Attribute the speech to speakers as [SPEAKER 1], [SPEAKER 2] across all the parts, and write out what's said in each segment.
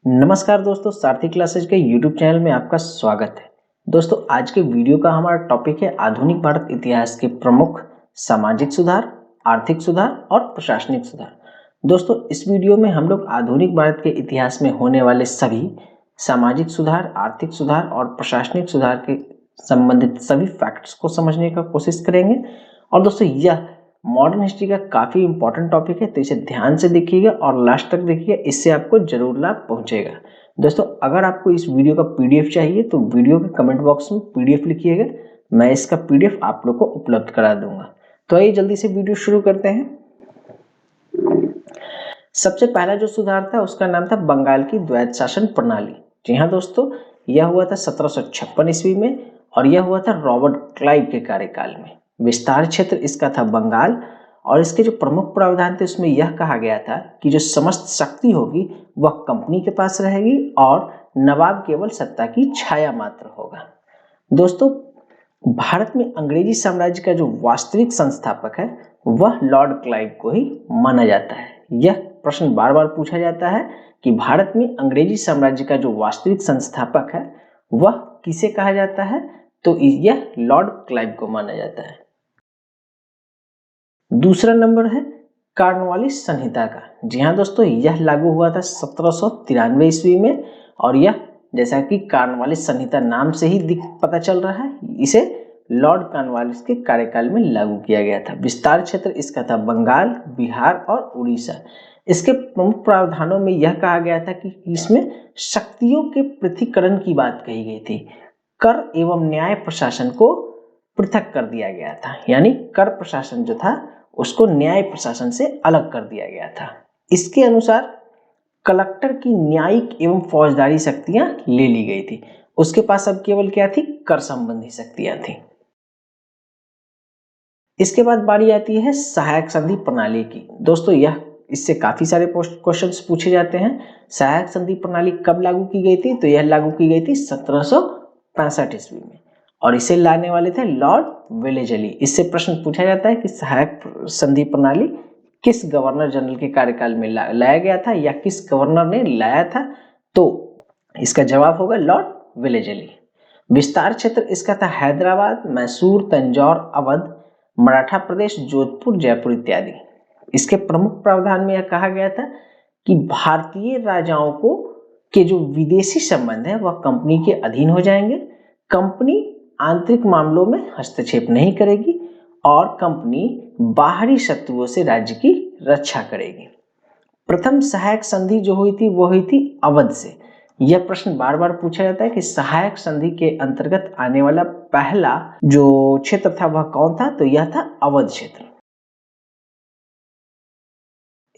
[SPEAKER 1] नमस्कार दोस्तों, सारथी क्लासेज के YouTube चैनल में आपका स्वागत है। दोस्तों, आज के वीडियो का हमारा टॉपिक है आधुनिक भारत इतिहास के प्रमुख सामाजिक सुधार, आर्थिक सुधार और प्रशासनिक सुधार। दोस्तों, इस वीडियो में हम लोग आधुनिक भारत के इतिहास में होने वाले सभी सामाजिक सुधार, आर्थिक सुधार और प्रशासनिक सुधार के संबंधित सभी फैक्ट्स को समझने का कोशिश करेंगे। और दोस्तों, यह मॉडर्न हिस्ट्री का काफ़ी इंपॉर्टेंट टॉपिक है, तो इसे ध्यान से देखिएगा और लास्ट तक देखिएगा, इससे आपको जरूर लाभ पहुंचेगा। दोस्तों, अगर आपको इस वीडियो का पीडीएफ चाहिए तो वीडियो के कमेंट बॉक्स में पीडीएफ लिखिएगा, मैं इसका पीडीएफ आप लोग को उपलब्ध करा दूंगा। तो आइए जल्दी से वीडियो शुरू करते हैं। सबसे पहला जो सुधार था उसका नाम था बंगाल की द्वैध शासन प्रणाली। जी हाँ दोस्तों, यह हुआ था 1756 ईस्वी में और यह हुआ था रॉबर्ट क्लाइव के कार्यकाल में। विस्तार क्षेत्र इसका था बंगाल और इसके जो प्रमुख प्रावधान थे उसमें यह कहा गया था कि जो समस्त शक्ति होगी वह कंपनी के पास रहेगी और नवाब केवल सत्ता की छाया मात्र होगा। दोस्तों, भारत में अंग्रेजी साम्राज्य का जो वास्तविक संस्थापक है वह लॉर्ड क्लाइव को ही माना जाता है। यह प्रश्न बार बार पूछा जाता है कि भारत में अंग्रेजी साम्राज्य का जो वास्तविक संस्थापक है वह किसे कहा जाता है, तो यह लॉर्ड क्लाइव को माना जाता है। दूसरा नंबर है कॉर्नवालिस संहिता का। जी हाँ दोस्तों, यह लागू हुआ था 1793 ईस्वी में और यह जैसा कि कॉर्नवालिस संहिता नाम से ही पता चल रहा है, इसे लॉर्ड कॉर्नवालिस के कार्यकाल में लागू किया गया था। विस्तार क्षेत्र इसका था बंगाल, बिहार और उड़ीसा। इसके प्रमुख प्रावधानों में यह कहा गया था कि इसमें शक्तियों के पृथक्करण की बात कही गई थी। कर एवं न्याय प्रशासन को पृथक कर दिया गया था, यानी कर प्रशासन जो था उसको न्याय प्रशासन से अलग कर दिया गया था। इसके अनुसार कलेक्टर की न्यायिक एवं फौजदारी शक्तियां ले ली गई थी, उसके पास अब केवल क्या थी, कर संबंधी शक्तियां थी। इसके बाद बारी आती है सहायक संधि प्रणाली की। दोस्तों, यह इससे काफी सारे क्वेश्चंस पूछे जाते हैं। सहायक संधि प्रणाली कब लागू की गई थी, तो यह लागू की गई थी 1765 ईस्वी में और इसे लाने वाले थे लॉर्ड वेलेजली। इससे प्रश्न पूछा जाता है कि सहायक संधि प्रणाली किस गवर्नर जनरल के कार्यकाल में लाया गया था या किस गवर्नर ने लाया था, तो इसका जवाब होगा लॉर्ड वेलेजली। विस्तार क्षेत्र इसका था हैदराबाद, मैसूर, तंजौर, अवध, मराठा प्रदेश, जोधपुर, जयपुर इत्यादि। इसके प्रमुख प्रावधान में यह कहा गया था कि भारतीय राजाओं को के जो विदेशी संबंध है वह कंपनी के अधीन हो जाएंगे। कंपनी आंतरिक मामलों में हस्तक्षेप नहीं करेगी और कंपनी बाहरी शत्रुओं से राज्य की रक्षा करेगी। प्रथम सहायक संधि जो हुई थी वो हुई थी अवध से। यह प्रश्न बार बार पूछा जाता है कि सहायक संधि के अंतर्गत आने वाला पहला जो क्षेत्र था वह कौन था, तो यह था अवध क्षेत्र।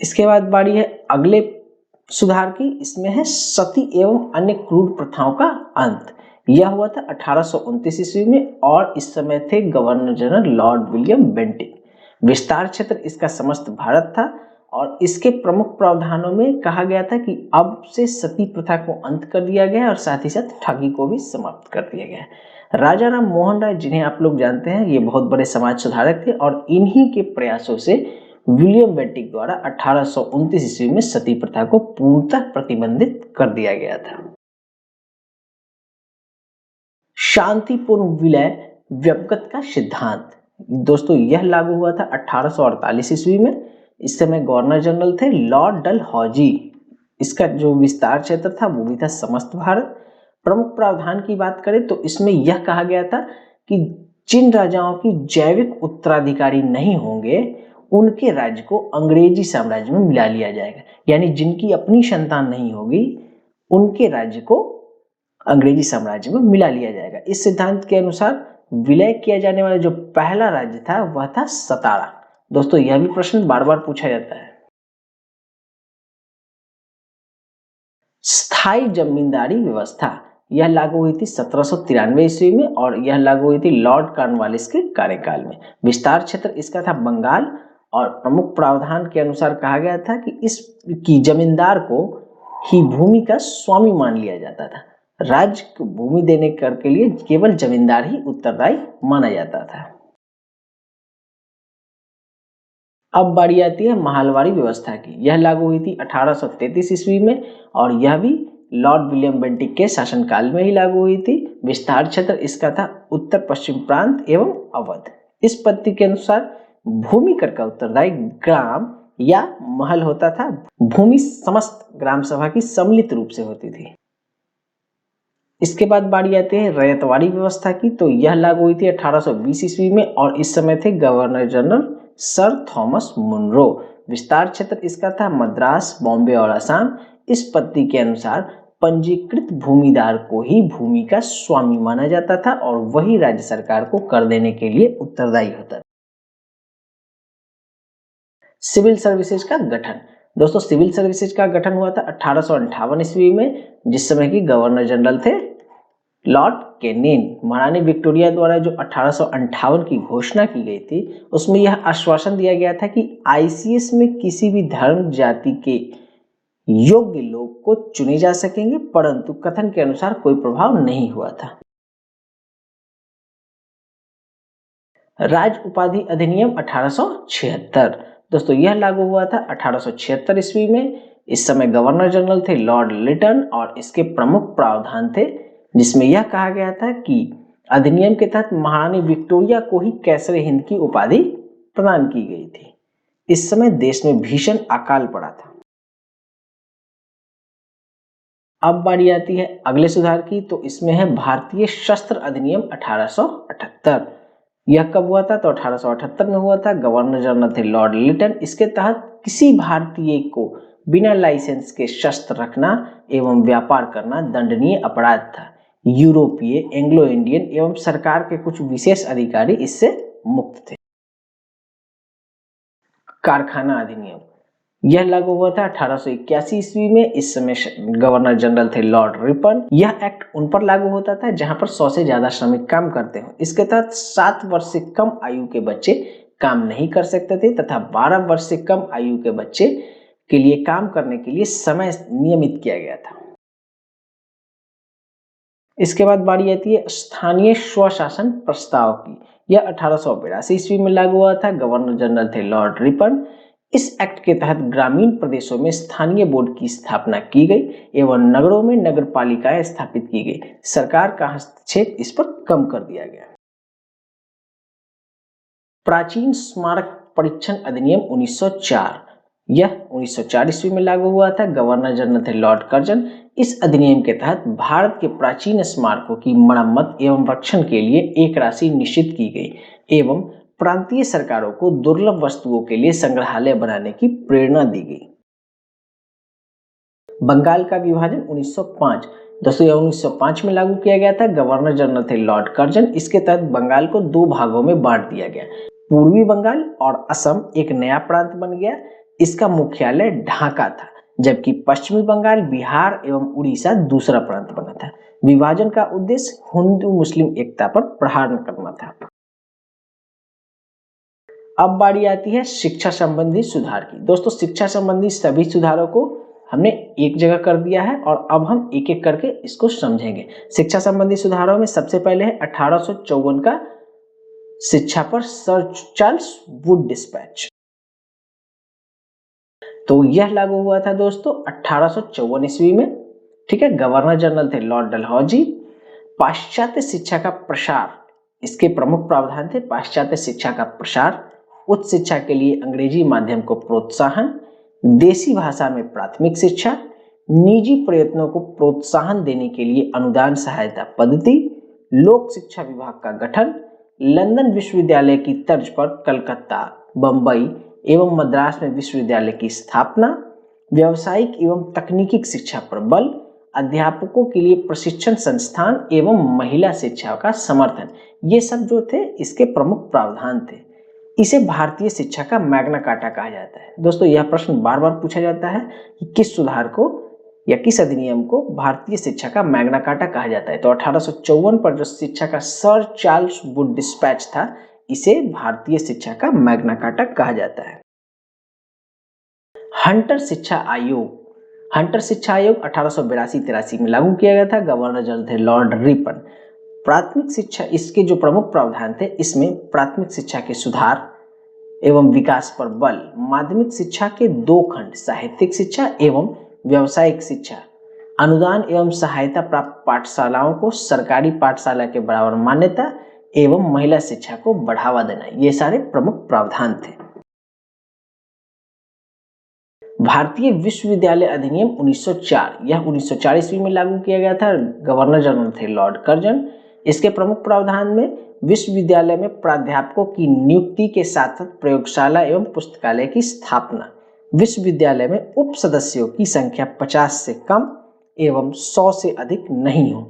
[SPEAKER 1] इसके बाद बारी है अगले सुधार की। इसमें है सती एवं अन्य क्रूर प्रथाओं का अंत। यह हुआ था 1829 ईस्वी में और इस समय थे governor general Lord William Bentinck. विस्तार क्षेत्र इसका समस्त भारत था और इसके प्रमुख प्रावधानों में कहा गया था कि अब से सती प्रथा को अंत कर दिया गया और साथ ही साथ ठगी को भी समाप्त कर दिया गया। राजा राम मोहन राय, जिन्हें आप लोग जानते हैं, ये बहुत बड़े समाज सुधारक थे और इन्हीं के प्रयासों से विलियम बेंटिक द्वारा 1829 ईस्वी में सती प्रथा को पूर्णतः प्रतिबंधित कर दिया गया था। शांतिपूर्ण विलय व्यवगत का सिद्धांत। दोस्तों, यह लागू हुआ था 1848 ईस्वी में। इस समय गवर्नर जनरल थे लॉर्ड डलहौजी। इसका जो विस्तार क्षेत्र था वो भी था समस्त भारत। प्रमुख प्रावधान की बात करें तो इसमें यह कहा गया था कि जिन राजाओं की जैविक उत्तराधिकारी नहीं होंगे उनके राज्य को अंग्रेजी साम्राज्य में मिला लिया जाएगा, यानी जिनकी अपनी संतान नहीं होगी उनके राज्य को अंग्रेजी साम्राज्य में मिला लिया जाएगा। इस सिद्धांत के अनुसार विलय किया जाने वाला जो पहला राज्य था वह था सतारा। दोस्तों, यह भी प्रश्न बार बार पूछा जाता है। स्थायी जमींदारी व्यवस्था यह लागू हुई थी 1793 ईस्वी में और यह लागू हुई थी लॉर्ड कॉर्नवालिस के कार्यकाल में। विस्तार क्षेत्र इसका था बंगाल और प्रमुख प्रावधान के अनुसार कहा गया था कि इसकी जमींदार को ही भूमि का स्वामी मान लिया जाता था। राज्य को भूमि देने के लिए केवल जमींदार ही उत्तरदायी माना जाता था। अब बारी आती है महालवाड़ी व्यवस्था की। यह लागू हुई थी 1833 ईस्वी में और यह भी लॉर्ड विलियम बेंटिक के शासनकाल में ही लागू हुई थी। विस्तार क्षेत्र इसका था उत्तर पश्चिम प्रांत एवं अवध। इस पद्धति के अनुसार भूमि कर का उत्तरदायी ग्राम या महल होता था। भूमि समस्त ग्राम सभा की सम्मिलित रूप से होती थी। इसके बाद बारी आती है रैयतवाड़ी व्यवस्था की। तो यह लागू हुई थी 1820 ईस्वी में और इस समय थे governor general sir Thomas Munro. विस्तार क्षेत्र इसका था मद्रास, बॉम्बे और असम। इस पद्धति के अनुसार पंजीकृत भूमिदार को ही भूमि का स्वामी माना जाता था और वही राज्य सरकार को कर देने के लिए उत्तरदायी होता था। सिविल सर्विसेज का गठन। दोस्तों सिविल सर्विसेज का गठन हुआ था 1858 ईस्वी में, जिस समय की गवर्नर जनरल थे लॉर्ड कैनिंग। महारानी विक्टोरिया द्वारा जो 1858 की घोषणा की गई थी उसमें यह आश्वासन दिया गया था कि आईसीएस में किसी भी धर्म जाति के योग्य लोग को चुने जा सकेंगे, परंतु कथन के अनुसार कोई प्रभाव नहीं हुआ था। राज उपाधि अधिनियम 1876। दोस्तों यह लागू हुआ था 1876 ईस्वी में। इस समय गवर्नर जनरल थे लॉर्ड लिटन और इसके प्रमुख प्रावधान थे जिसमें यह कहा गया था कि अधिनियम के तहत महारानी विक्टोरिया को ही कैसर हिंद की उपाधि प्रदान की गई थी। इस समय देश में भीषण अकाल पड़ा था। अब बारी आती है अगले सुधार की। तो इसमें है भारतीय शस्त्र अधिनियम 1878। यह कब हुआ था? तो 1878 में हुआ था। गवर्नर जनरल थे लॉर्ड लिटन। इसके तहत किसी भारतीय को बिना लाइसेंस के शस्त्र रखना एवं व्यापार करना दंडनीय अपराध था। यूरोपीय, एंग्लो इंडियन एवं सरकार के कुछ विशेष अधिकारी इससे मुक्त थे। कारखाना अधिनियम यह लागू हुआ था 1881 ईस्वी में। इस समय गवर्नर जनरल थे लॉर्ड रिपन। यह एक्ट उन पर लागू होता था जहां पर 100 से ज्यादा श्रमिक काम करते हो। इसके तहत 7 वर्ष से कम आयु के बच्चे काम नहीं कर सकते थे तथा 12 वर्ष से कम आयु के बच्चे के लिए काम करने के लिए समय नियमित किया गया था। इसके बाद बारी आती है स्थानीय स्वशासन प्रस्ताव की। यह 1882 ईस्वी में लागू हुआ था। गवर्नर जनरल थे लॉर्ड रिपन। इस एक्ट के तहत ग्रामीण प्रदेशों में स्थानीय बोर्ड की स्थापना की गई एवं नगरों में नगर पालिकाएं स्थापित की गई। सरकार का हस्तक्षेप इस पर कम कर दिया गया। प्राचीन स्मारक परीक्षण अधिनियम 1904। यह 1904 ईस्वी में लागू हुआ था। गवर्नर जनरल थे लॉर्ड कर्जन। इस अधिनियम के तहत भारत के प्राचीन स्मारकों की मरम्मत एवं रक्षण के लिए एक राशि निश्चित की गई एवं प्रांतीय सरकारों को दुर्लभ वस्तुओं के लिए संग्रहालय बनाने की प्रेरणा दी गई। बंगाल का विभाजन 1905। दोस्तों 1905 में लागू किया गया था। गवर्नर जनरल थे लॉर्ड कर्जन। इसके तहत बंगाल को 2 भागों में बांट दिया गया। पूर्वी बंगाल और असम एक नया प्रांत बन गया। इसका मुख्यालय ढाका था, जबकि पश्चिमी बंगाल, बिहार एवं उड़ीसा दूसरा प्रांत बना था। विभाजन का उद्देश्य हिंदू मुस्लिम एकता पर प्रहार करना था। अब बारी आती है शिक्षा संबंधी सुधार की। दोस्तों शिक्षा संबंधी सभी सुधारों को हमने एक जगह कर दिया है और अब हम एक एक करके इसको समझेंगे। शिक्षा संबंधी सुधारों में सबसे पहले है 1854 का शिक्षा पर सर चार्ल्स वुड डिस्पैच। तो यह लागू हुआ था दोस्तों 1854 ईस्वी में। ठीक है, गवर्नर जनरल थे लॉर्ड डलहौजी। पाश्चात्य शिक्षा का प्रसार, इसके प्रमुख प्रावधान थे पाश्चात्य शिक्षा का प्रसार, उच्च शिक्षा के लिए अंग्रेजी माध्यम को प्रोत्साहन, देसी भाषा में प्राथमिक शिक्षा, निजी प्रयत्नों को प्रोत्साहन देने के लिए अनुदान सहायता पद्धति, लोक शिक्षा विभाग का गठन, लंदन विश्वविद्यालय की तर्ज पर कलकत्ता, बंबई एवं मद्रास में विश्वविद्यालय की स्थापना, व्यावसायिक एवं तकनीकी शिक्षा पर बल, अध्यापकों के लिए प्रशिक्षण संस्थान एवं महिला शिक्षा का समर्थन। ये सब जो थे इसके प्रमुख प्रावधान थे। इसे भारतीय शिक्षा का मैग्ना कार्टा कहा जाता है। दोस्तों यह प्रश्न बार बार पूछा जाता है कि किस सुधार को या किस अधिनियम को भारतीय शिक्षा का मैग्ना कार्टा कहा जाता है। तो 1854 पर जो शिक्षा का सर चार्ल्स वुड डिस्पैच था, इसे भारतीय शिक्षा का मैग्ना कार्टा कहा जाता है। हंटर शिक्षा आयोग। हंटर शिक्षा आयोग 1882-83 में लागू किया गया था। गवर्नर जनरल थे लॉर्ड रिपन। प्राथमिक शिक्षा, इसके जो प्रमुख प्रावधान थे इसमें प्राथमिक शिक्षा के सुधार एवं विकास पर बल, माध्यमिक शिक्षा के 2 खंड, साहित्यिक शिक्षा एवं व्यावसायिक शिक्षा, अनुदान एवं सहायता प्राप्त पाठशालाओं को सरकारी पाठशाला के बराबर मान्यता एवं महिला शिक्षा को बढ़ावा देना, ये सारे प्रमुख प्रावधान थे। भारतीय विश्वविद्यालय अधिनियम 1904, यह 1904 ईस्वी में लागू किया गया था। गवर्नर जनरल थे लॉर्ड कर्जन। इसके प्रमुख प्रावधान में विश्वविद्यालय में प्राध्यापकों की नियुक्ति के साथ साथ प्रयोगशाला एवं पुस्तकालय की स्थापना, विश्वविद्यालय में उप सदस्यों की संख्या 50 से कम एवं 100 से अधिक नहीं हो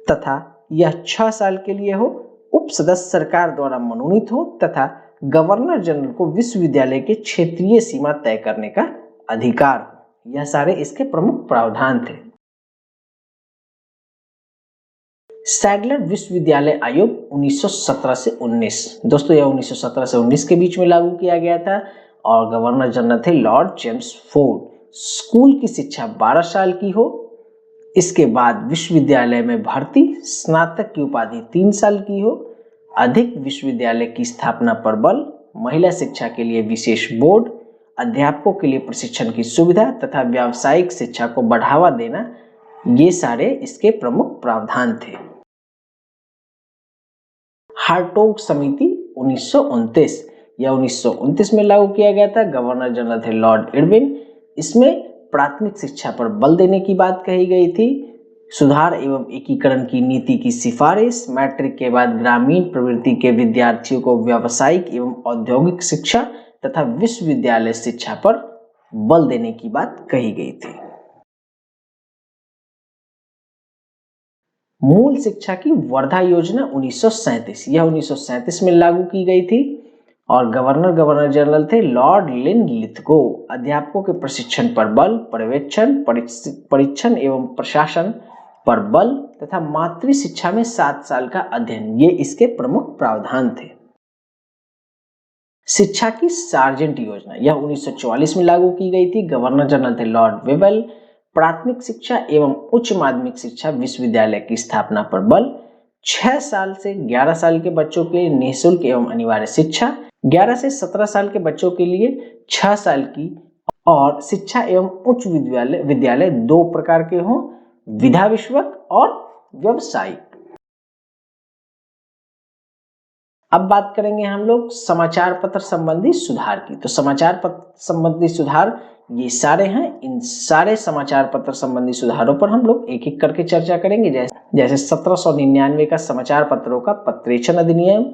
[SPEAKER 1] तथा यह 6 साल के लिए हो, उप सदस्य सरकार द्वारा मनोनीत हो तथा गवर्नर जनरल को विश्वविद्यालय के क्षेत्रीय सीमा तय करने का अधिकार हो। यह सारे इसके प्रमुख प्रावधान थे। सैडलर विश्वविद्यालय आयोग 1917 से 19, दोस्तों यह 1917 से 19 के बीच में लागू किया गया था और गवर्नर जनरल थे लॉर्ड जेम्स फोर्ड। स्कूल की शिक्षा 12 साल की हो, इसके बाद विश्वविद्यालय में भर्ती, स्नातक की उपाधि 3 साल की हो, अधिक विश्वविद्यालय की स्थापना पर बल, महिला शिक्षा के लिए विशेष बोर्ड, अध्यापकों के लिए प्रशिक्षण की सुविधा तथा व्यावसायिक शिक्षा को बढ़ावा देना, ये सारे इसके प्रमुख प्रावधान थे। हार्टोग समिति 1929, यह 1929 में लागू किया गया था। गवर्नर जनरल थे लॉर्ड इरविन। इसमें प्राथमिक शिक्षा पर बल देने की बात कही गई थी, सुधार एवं एकीकरण की नीति की सिफारिश, मैट्रिक के बाद ग्रामीण प्रवृत्ति के विद्यार्थियों को व्यावसायिक एवं औद्योगिक शिक्षा तथा विश्वविद्यालय शिक्षा पर बल देने की बात कही गई थी। मूल शिक्षा की वर्धा योजना 1937, यह 1937 में लागू की गई थी और गवर्नर जनरल थे लॉर्ड लिन लिथगो। अध्यापकों के प्रशिक्षण पर बल, पर्यवेक्षण, परीक्षण एवं प्रशासन पर बल तथा मातृ शिक्षा में 7 साल का अध्ययन, ये इसके प्रमुख प्रावधान थे। शिक्षा की सार्जेंट योजना, यह 1944 में लागू की गई थी। गवर्नर जनरल थे लॉर्ड वेवेल। प्राथमिक शिक्षा एवं उच्च माध्यमिक शिक्षा विश्वविद्यालय की स्थापना पर बल, 6 साल से 11 साल के बच्चों के लिए निःशुल्क एवं अनिवार्य शिक्षा, 11 से 17 साल के बच्चों के लिए 6 साल की और शिक्षा एवं उच्च विद्यालय 2 प्रकार के हों, विधा विषयक और व्यावसायिक। अब बात करेंगे हम लोग समाचार पत्र संबंधी सुधार की। तो समाचार पत्र संबंधी सुधार ये सारे हैं। इन सारे समाचार पत्र संबंधी सुधारों पर हम लोग एक एक करके चर्चा करेंगे। जैसे 1799 का समाचार पत्रों का पत्रेक्षण अधिनियम,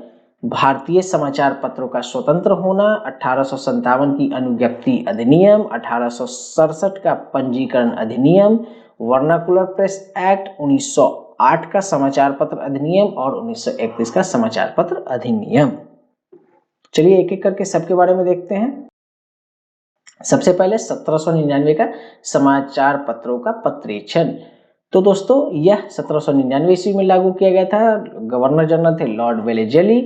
[SPEAKER 1] भारतीय समाचार पत्रों का स्वतंत्र होना, 1857 की अनुज्ञप्ति अधिनियम, 1867 का पंजीकरण अधिनियम, वर्नाकुलर प्रेस एक्ट, 1908 का समाचार पत्र अधिनियम और 1931 का समाचार पत्र अधिनियम। चलिए एक एक करके सबके बारे में देखते हैं। सबसे पहले 1799 का समाचार पत्रों का पत्रेक्षण। तो दोस्तों यह 1799 ईस्वी में लागू किया गया था। गवर्नर जनरल थे लॉर्ड वेलेजली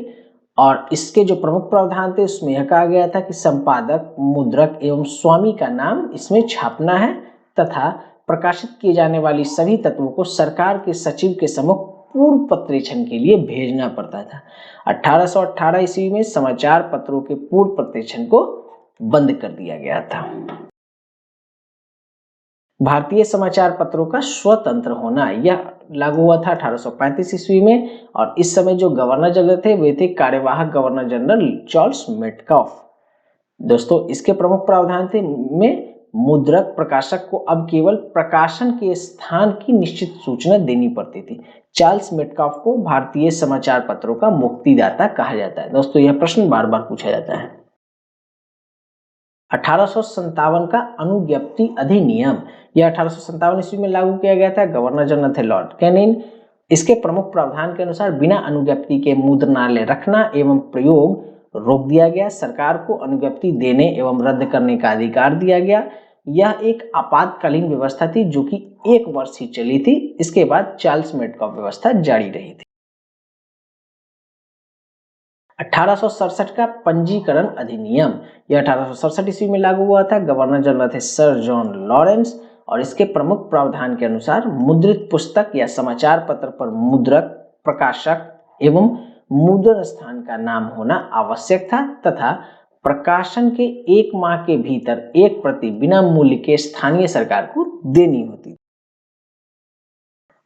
[SPEAKER 1] और इसके जो प्रमुख प्रावधान थे उसमें यह कहा गया था कि संपादक, मुद्रक एवं स्वामी का नाम इसमें छापना है तथा प्रकाशित किए जाने वाली सभी तत्वों को सरकार के सचिव के सम्मुख पूर्व पत्रेक्षण के लिए भेजना पड़ता था। 1818 ईस्वी में समाचार पत्रों के पूर्व पत्रेक्षण को बंद कर दिया गया था। भारतीय समाचार पत्रों का स्वतंत्र होना यह लागू हुआ था 1835 ईस्वी में और इस समय जो गवर्नर जनरल थे वे थे कार्यवाहक गवर्नर जनरल चार्ल्स मेटकाफ। दोस्तों इसके प्रमुख प्रावधान थे में मुद्रक प्रकाशक को अब केवल प्रकाशन के स्थान की निश्चित सूचना देनी पड़ती थी। चार्ल्स मेटकाफ को भारतीय समाचार पत्रों का मुक्तिदाता कहा जाता है। दोस्तों यह प्रश्न बार बार पूछा जाता है। 1857 का अनुज्ञप्ति अधिनियम, यह 1857 ईस्वी में लागू किया गया था। गवर्नर जनरल थे लॉर्ड कैनिंग। इसके प्रमुख प्रावधान के अनुसार बिना अनुज्ञप्ति के मुद्रणालय रखना एवं प्रयोग रोक दिया गया। सरकार को अनुज्ञप्ति देने एवं रद्द करने का अधिकार दिया गया। यह एक आपातकालीन व्यवस्था थी जो कि 1 वर्ष ही चली थी। इसके बाद चार्ल्स मेटकाफ व्यवस्था जारी रही थी। 1867 का पंजीकरण अधिनियम, यह 1867 ईस्वी में लागू हुआ था। गवर्नर जनरल थे सर जॉन लॉरेंस और इसके प्रमुख प्रावधान के अनुसार मुद्रित पुस्तक या समाचार पत्र पर मुद्रक, प्रकाशक एवं मुद्रण स्थान का नाम होना आवश्यक था तथा प्रकाशन के 1 माह के भीतर 1 प्रति बिना मूल्य के स्थानीय सरकार को देनी होती थी।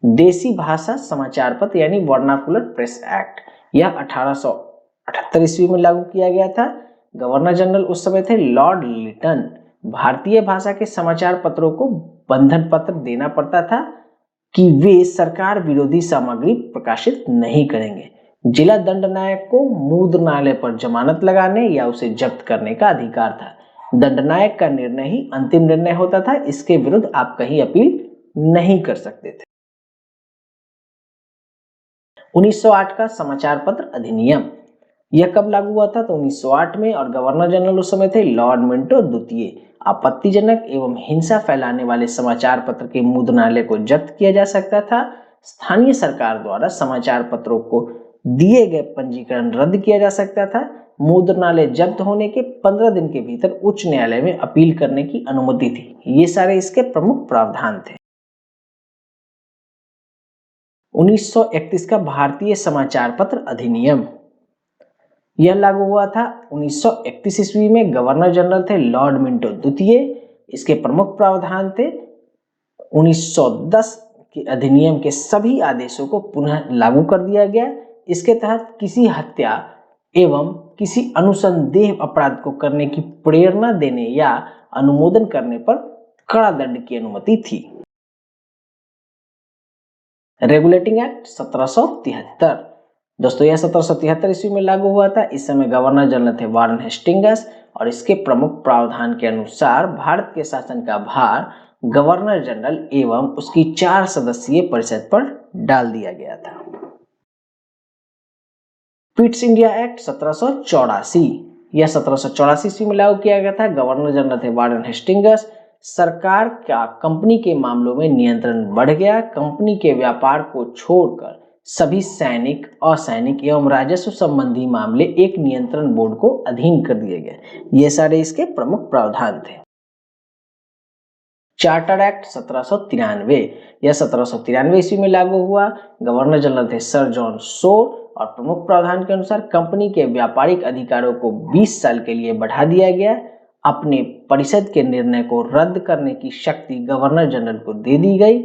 [SPEAKER 1] देसी भाषा समाचार पत्र यानी वर्नाकुलर प्रेस एक्ट, यह 1878 ईस्वी में लागू किया गया था। गवर्नर जनरल उस समय थे लॉर्ड लिटन। भारतीय भाषा के समाचार पत्रों को बंधन पत्र देना पड़ता था कि वे सरकार विरोधी सामग्री प्रकाशित नहीं करेंगे। जिला दंडनायक को मुद्रणालय पर जमानत लगाने या उसे जब्त करने का अधिकार था। दंडनायक का निर्णय ही अंतिम निर्णय होता था, इसके विरुद्ध आप कहीं अपील नहीं कर सकते थे। 1908 का समाचार पत्र अधिनियम, यह कब लागू हुआ था? तो 1908 में, और गवर्नर जनरल उस समय थे लॉर्ड मिंटो द्वितीय। आपत्तिजनक एवं हिंसा फैलाने वाले समाचार पत्र के मुद्रणालय को जब्त किया जा सकता था। स्थानीय सरकार द्वारा समाचार पत्रों को दिए गए पंजीकरण रद्द किया जा सकता था। मुद्रणालय जब्त होने के 15 दिन के भीतर उच्च न्यायालय में अपील करने की अनुमति थी। ये सारे इसके प्रमुख प्रावधान थे। 1931 का भारतीय समाचार पत्र अधिनियम, यह लागू हुआ था 1931 ईस्वी में। गवर्नर जनरल थे लॉर्ड मिंटो द्वितीय। इसके प्रमुख प्रावधान थे 1910 के अधिनियम के सभी आदेशों को पुनः लागू कर दिया गया। इसके तहत किसी हत्या एवं किसी अनुसंदेह अपराध को करने की प्रेरणा देने या अनुमोदन करने पर कड़ा दंड की अनुमति थी। रेगुलेटिंग एक्ट 1773, दोस्तों यह 1773 ईस्वी में लागू हुआ था। इस समय गवर्नर जनरल थे वारेन हेस्टिंग्स, और इसके प्रमुख प्रावधान के अनुसार भारत के शासन का भार गवर्नर जनरल एवं उसकी 4 सदस्यीय परिषद पर डाल दिया गया था। पिट्स इंडिया एक्ट 1784, यह 1784 ईस्वी में लागू किया गया था। गवर्नर जनरल थे वारेन हेस्टिंग्स। सरकार का कंपनी के मामलों में नियंत्रण बढ़ गया। कंपनी के व्यापार को छोड़कर सभी सैनिक, असैनिक एवं राजस्व संबंधी मामले एक नियंत्रण बोर्ड को अधीन कर दिए गए। ये सारे इसके प्रमुख प्रावधान थे। चार्टर एक्ट 1793, यह 1793 ईस्वी में लागू हुआ। गवर्नर जनरल थे सर जॉन शोर, और प्रमुख प्रावधान के अनुसार कंपनी के व्यापारिक अधिकारों को 20 साल के लिए बढ़ा दिया गया। अपने परिषद के निर्णय को रद्द करने की शक्ति गवर्नर जनरल को दे दी गई।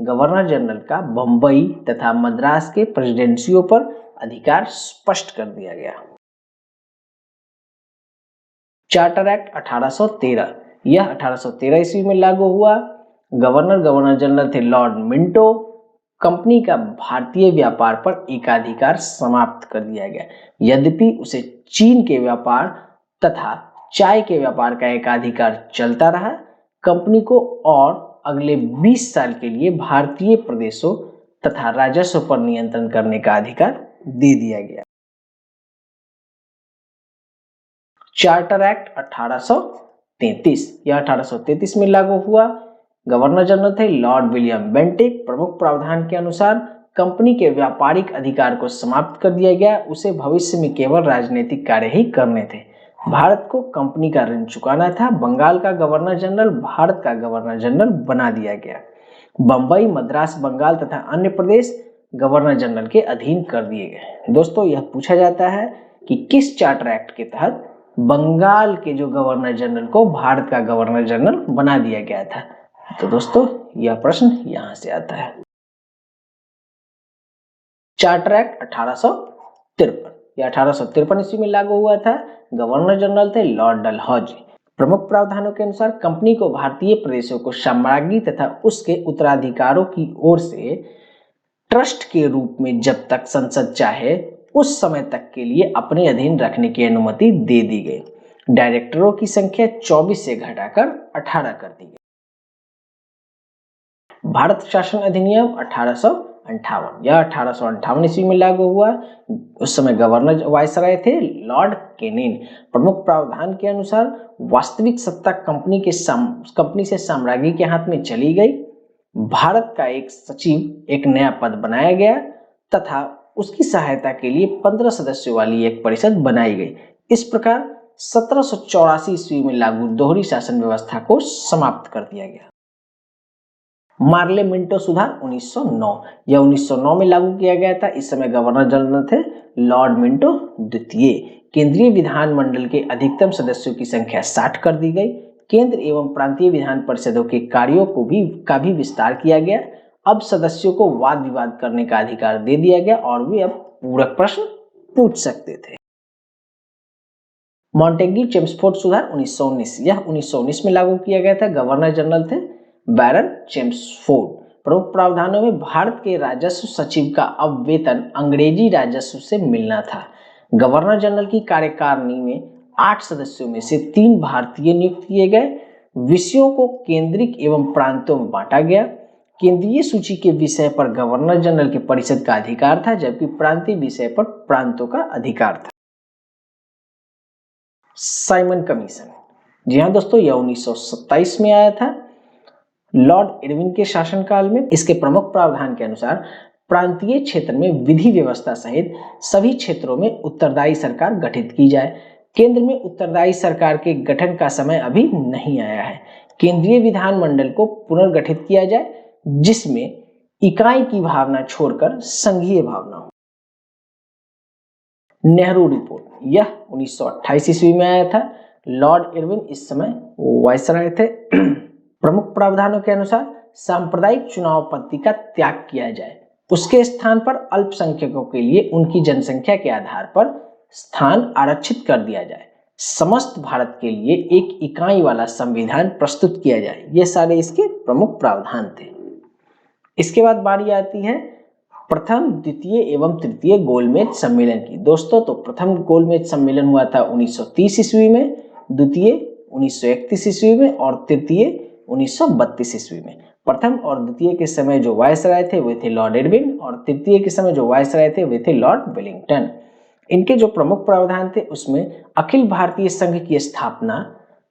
[SPEAKER 1] गवर्नर जनरल का बंबई तथा मद्रास के प्रेसिडेंसियों पर अधिकार स्पष्ट कर दिया गया। चार्टर एक्ट 1813, यह 1813 ईस्वी में लागू हुआ। गवर्नर जनरल थे लॉर्ड मिंटो। कंपनी का भारतीय व्यापार पर एकाधिकार समाप्त कर दिया गया। यद्यपि उसे चीन के व्यापार तथा चाय के व्यापार का एकाधिकार चलता रहा। कंपनी को और अगले 20 साल के लिए भारतीय प्रदेशों तथा राजस्व पर नियंत्रण करने का अधिकार दे दिया गया। चार्टर एक्ट 1833, यह 1833 में लागू हुआ। गवर्नर जनरल थे लॉर्ड विलियम बेंटिक। प्रमुख प्रावधान के अनुसार कंपनी के व्यापारिक अधिकार को समाप्त कर दिया गया। उसे भविष्य में केवल राजनीतिक कार्य ही करने थे। भारत को कंपनी का ऋण चुकाना था। बंगाल का गवर्नर जनरल भारत का गवर्नर जनरल बना दिया गया। बंबई, मद्रास, बंगाल तथा अन्य प्रदेश गवर्नर जनरल के अधीन कर दिए गए। दोस्तों यह पूछा जाता है कि किस चार्टर एक्ट के तहत बंगाल के जो गवर्नर जनरल को भारत का गवर्नर जनरल बना दिया गया था? तो दोस्तों यह प्रश्न यहां से आता है। चार्टर एक्ट 1853, यह 1853 ईस्वी में लागू हुआ था। गवर्नर जनरल थे लॉर्ड डलहौजी। प्रमुख प्रावधानों के अनुसार कंपनी को भारतीय प्रदेशों को साम्राज्ञी तथा उसके उत्तराधिकारों की ओर से ट्रस्ट के रूप में जब तक संसद चाहे उस समय तक के लिए अपने अधीन रखने की अनुमति दे दी गई। डायरेक्टरों की संख्या 24 से घटाकर 18 कर दी गई। भारत शासन अधिनियम 1858, यह 1858 ईस्वी में लागू हुआ। उस समय गवर्नर वायसराय थे लॉर्ड केनिन। प्रमुख प्रावधान के अनुसार वास्तविक सत्ता कंपनी से साम्राज्ञी के हाथ में चली गई। भारत का एक सचिव, एक नया पद बनाया गया तथा उसकी सहायता के लिए 15 सदस्यों वाली एक परिषद बनाई गई। इस प्रकार 1784 ईस्वी में लागू दोहरी शासन व्यवस्था को समाप्त कर दिया गया। मार्ले मिंटो सुधार 1909, यह 1909 में लागू किया गया था। इस समय गवर्नर जनरल थे लॉर्ड मिंटो द्वितीय। केंद्रीय विधानमंडल के अधिकतम सदस्यों की संख्या 60 कर दी गई। केंद्र एवं प्रांतीय विधान परिषदों के कार्यों का भी विस्तार किया गया। अब सदस्यों को वाद विवाद करने का अधिकार दे दिया गया और वे अब पूरक प्रश्न पूछ सकते थे। मॉन्टेग्यू चेम्सफोर्ड सुधार 1919, यह 1919 में लागू किया गया था। गवर्नर जनरल थे बैरन चेम्सफोर्ड। प्रमुख प्रावधानों में भारत के राजस्व सचिव का अब वेतन अंग्रेजी राजस्व से मिलना था। गवर्नर जनरल की कार्यकारिणी में 8 सदस्यों में से 3 भारतीय नियुक्त किए गए। विषयों को केंद्रिक एवं प्रांतों में बांटा गया। केंद्रीय सूची के विषय पर गवर्नर जनरल के परिषद का अधिकार था, जबकि प्रांतीय विषय पर प्रांतों का अधिकार था। साइमन कमीशन, जी हाँ दोस्तों, यह 1927 में आया था लॉर्ड इरविन के शासनकाल में। इसके प्रमुख प्रावधान के अनुसार प्रांतीय क्षेत्र में विधि व्यवस्था सहित सभी क्षेत्रों में उत्तरदायी सरकार गठित की जाए। केंद्र में उत्तरदायी सरकार के गठन का समय अभी नहीं आया है। केंद्रीय विधानमंडल को पुनर्गठित किया जाए, जिसमें इकाई की भावना छोड़कर संघीय भावना हो। नेहरू रिपोर्ट, यह 1928 ईस्वी में आया था। लॉर्ड इरविन इस समय वायसराय थे। प्रमुख प्रावधानों के अनुसार सांप्रदायिक चुनाव पद्धति का त्याग किया जाए, उसके स्थान पर अल्पसंख्यकों के लिए उनकी जनसंख्या के आधार पर स्थान आरक्षित कर दिया जाए। समस्त भारत के लिए एक इकाई वाला संविधान प्रस्तुत किया जाए। ये सारे इसके प्रमुख प्रावधान थे। इसके बाद बारी आती है प्रथम, द्वितीय एवं तृतीय गोलमेज सम्मेलन की। दोस्तों, तो प्रथम गोलमेज सम्मेलन हुआ था 1930 ईस्वी में, द्वितीय 1931 ईस्वी में और तृतीय 1932 ईस्वी में। प्रथम और द्वितीय के समय जो वायसराय थे वे थे लॉर्ड इरविन और तृतीय के समय जो वायसराय थे वे थे लॉर्ड वेलिंगटन। इनके जो प्रमुख प्रावधान थे उसमें अखिल भारतीय संघ की स्थापना,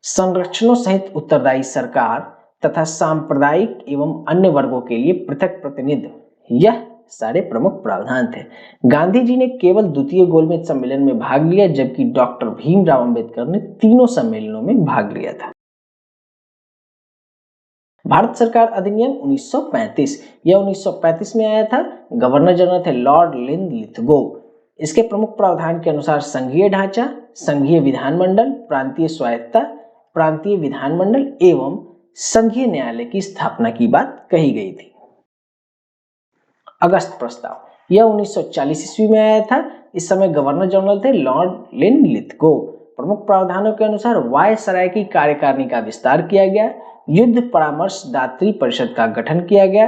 [SPEAKER 1] संरक्षणों सहित उत्तरदायी सरकार तथा सांप्रदायिक एवं अन्य वर्गों के लिए पृथक प्रतिनिधि, यह सारे प्रमुख प्रावधान थे। गांधी जी ने केवल द्वितीय गोलमेज सम्मेलन में भाग लिया, जबकि डॉक्टर भीमराव अंबेडकर ने तीनों सम्मेलनों में भाग लिया था। भारत सरकार अधिनियम 1935, यह 1935 में आया था। गवर्नर जनरल थे लॉर्ड लिथगो। इसके प्रमुख प्रावधान के अनुसार संघीय ढांचा, संघीय विधानमंडल, प्रांतीय स्वायत्तता, प्रांतीय विधानमंडल एवं संघीय न्यायालय की स्थापना की बात कही गई थी। अगस्त प्रस्ताव, यह 1940 ईस्वी में आया था। इस समय गवर्नर जनरल थे लॉर्ड लिथगो। प्रमुख प्रावधानों के अनुसार वायसराय की कार्यकारिणी का विस्तार किया गया, युद्ध परामर्शदात्री परिषद का गठन किया गया,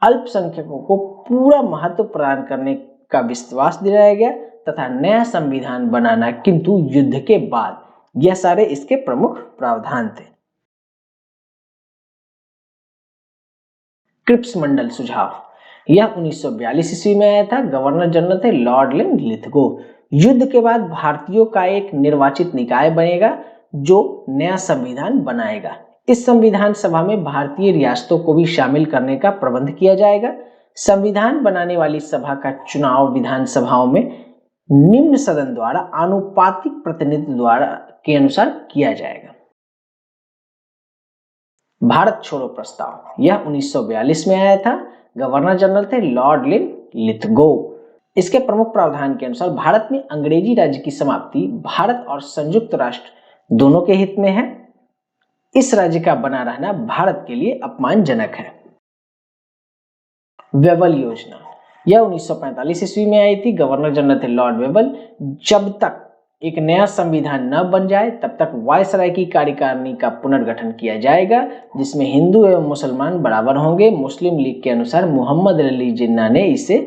[SPEAKER 1] अल्पसंख्यकों को पूरा महत्व प्रदान करने का विश्वास दिलाया गया तथा नया संविधान बनाना, किंतु युद्ध के बाद। यह सारे इसके प्रमुख प्रावधान थे। क्रिप्स मंडल सुझाव, यह 1942 ईस्वी में आया था। गवर्नर जनरल थे लॉर्ड लिथगो। युद्ध के बाद भारतीयों का एक निर्वाचित निकाय बनेगा जो नया संविधान बनाएगा। इस संविधान सभा में भारतीय रियासतों को भी शामिल करने का प्रबंध किया जाएगा। संविधान बनाने वाली सभा का चुनाव विधानसभाओं में निम्न सदन द्वारा आनुपातिक प्रतिनिधित्व द्वारा के अनुसार किया जाएगा। भारत छोड़ो प्रस्ताव, यह 1942 में आया था। गवर्नर जनरल थे लॉर्ड लिथगो। इसके प्रमुख प्रावधान के अनुसार भारत में अंग्रेजी राज्य की समाप्ति भारत और संयुक्त राष्ट्र दोनों के हित में है। इस राज्य का बना रहना भारत के लिए अपमानजनक है। वेबल योजना, यह 1945 ईस्वी में आई थी। गवर्नर जनरल थे लॉर्ड वेबल। जब तक एक नया संविधान न बन जाए तब तक वायसराय की कार्यकारिणी का पुनर्गठन किया जाएगा, जिसमें हिंदू एवं मुसलमान बराबर होंगे। मुस्लिम लीग के अनुसार मोहम्मद अली जिन्ना ने इसे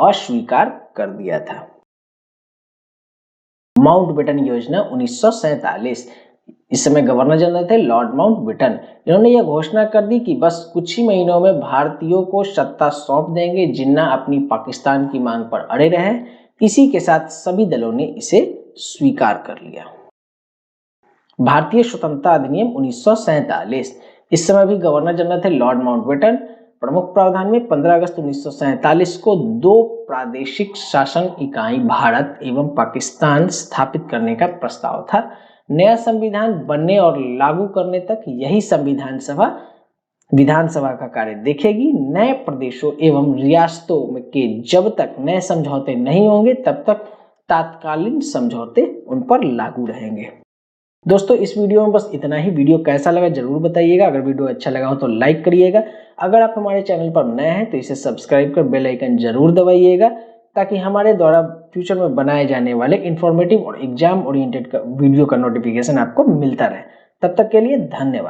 [SPEAKER 1] अस्वीकार कर दिया था। माउंटबेटन योजना 1947, इस समय गवर्नर जनरल थे लॉर्ड माउंटबेटन। इन्होंने यह घोषणा कर दी कि बस कुछ ही महीनों में भारतीयों को सत्ता सौंप देंगे। जिन्ना अपनी पाकिस्तान की मांग पर अड़े रहे। इसी के साथ सभी दलों ने इसे स्वीकार कर लिया। भारतीय स्वतंत्रता अधिनियम 1947, इस समय भी गवर्नर जनरल थे लॉर्ड माउंटबेटन। प्रमुख प्रावधान में 15 अगस्त 1947 को 2 प्रादेशिक शासन इकाई भारत एवं पाकिस्तान स्थापित करने का प्रस्ताव था। नया संविधान बनने और लागू करने तक यही संविधान सभा विधानसभा का कार्य देखेगी। नए प्रदेशों एवं रियासतों के जब तक नए समझौते नहीं होंगे तब तक तात्कालीन समझौते उन पर लागू रहेंगे। दोस्तों इस वीडियो में बस इतना ही। वीडियो कैसा लगा जरूर बताइएगा। अगर वीडियो अच्छा लगा हो तो लाइक करिएगा। अगर आप हमारे चैनल पर नए हैं तो इसे सब्सक्राइब कर बेल आइकन जरूर दबाइएगा, ताकि हमारे द्वारा फ्यूचर में बनाए जाने वाले इंफॉर्मेटिव और एग्जाम ओरिएंटेड वीडियो का नोटिफिकेशन आपको मिलता रहे। तब तक के लिए धन्यवाद।